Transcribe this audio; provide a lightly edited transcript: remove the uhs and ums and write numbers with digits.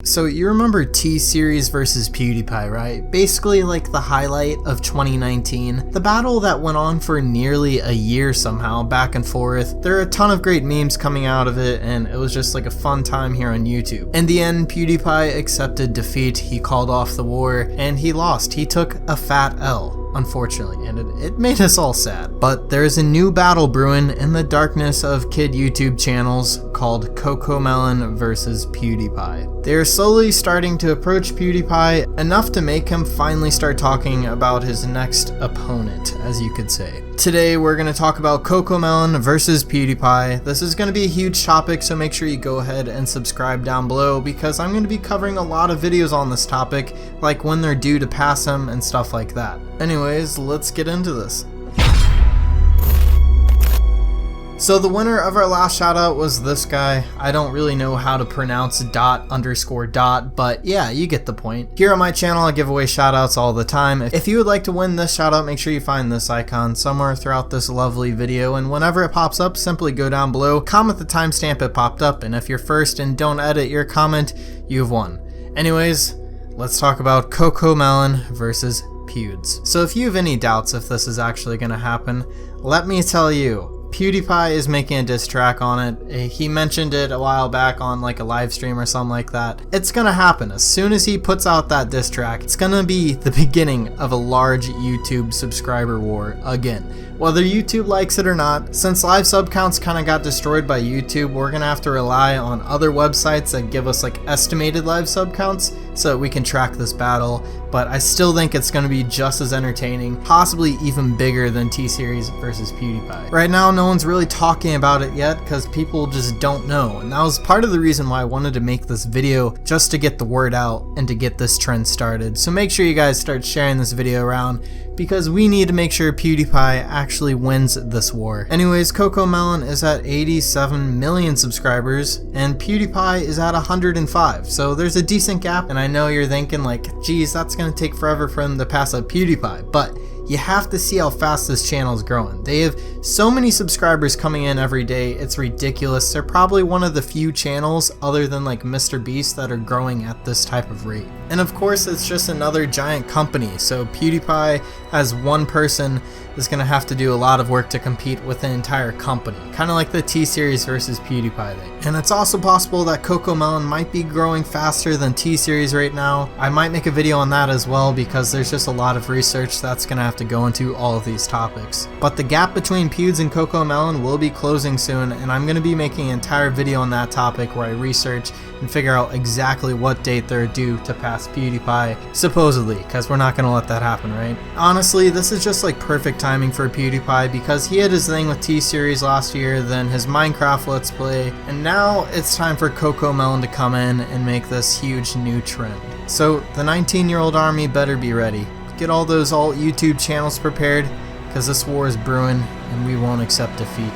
So you remember T-Series versus PewDiePie, right? Basically like the highlight of 2019. The battle that went on for nearly a year somehow, back and forth. There are a ton of great memes coming out of it, and it was just like a fun time here on YouTube. In the end, PewDiePie accepted defeat, he called off the war, and he lost. He took a fat L, unfortunately, and it made us all sad. But there's a new battle brewing in the darkness of kid YouTube channels called Cocomelon versus PewDiePie. They're slowly starting to approach PewDiePie enough to make him finally start talking about his next opponent, as you could say. Today we're going to talk about Cocomelon versus PewDiePie. This is going to be a huge topic, so make sure you go ahead and subscribe down below because I'm going to be covering a lot of videos on this topic, like when they're due to pass him and stuff like that. Anyways, let's get into this. So the winner of our last shoutout was this guy. I don't really know how to pronounce dot_dot, but yeah, you get the point. Here on my channel, I give away shoutouts all the time. If you would like to win this shoutout, make sure you find this icon somewhere throughout this lovely video, and whenever it pops up, simply go down below, comment the timestamp it popped up, and if you're first and don't edit your comment, you've won. Anyways, let's talk about Cocomelon versus Pewds. So if you have any doubts if this is actually going to happen, let me tell you, PewDiePie is making a diss track on it. He mentioned it a while back on like a live stream or something like that. It's gonna happen. As soon as he puts out that diss track, it's gonna be the beginning of a large YouTube subscriber war again. Whether YouTube likes it or not, since live sub counts kind of got destroyed by YouTube, we're gonna have to rely on other websites that give us like estimated live sub counts so that we can track this battle. But I still think it's gonna be just as entertaining, possibly even bigger than T-Series versus PewDiePie. Right now, no one's really talking about it yet because people just don't know, and that was part of the reason why I wanted to make this video, just to get the word out and to get this trend started. So make sure you guys start sharing this video around because we need to make sure PewDiePie actually wins this war. Anyways, Cocomelon is at 87 million subscribers and PewDiePie is at 105, so there's a decent gap, and I know you're thinking like, geez, that's gonna take forever for him to pass up PewDiePie, but you have to see how fast this channel is growing. They have so many subscribers coming in every day, it's ridiculous. They're probably one of the few channels other than like Mr. Beast that are growing at this type of rate. And of course it's just another giant company, so PewDiePie as one person is going to have to do a lot of work to compete with an entire company, kind of like the T-Series versus PewDiePie thing. And it's also possible that Cocomelon might be growing faster than T-Series right now. I might make a video on that as well because there's just a lot of research that's going to have to go into all of these topics. But the gap between Pewds and Cocomelon will be closing soon, and I'm going to be making an entire video on that topic where I research and figure out exactly what date they're due to pass PewDiePie, supposedly, because we're not going to let that happen, right? Honestly, this is just like perfect timing for PewDiePie because he had his thing with T-Series last year, then his Minecraft Let's Play, and now it's time for Cocomelon to come in and make this huge new trend. So the 19-year-old army better be ready. Get all those alt YouTube channels prepared because this war is brewing and we won't accept defeat.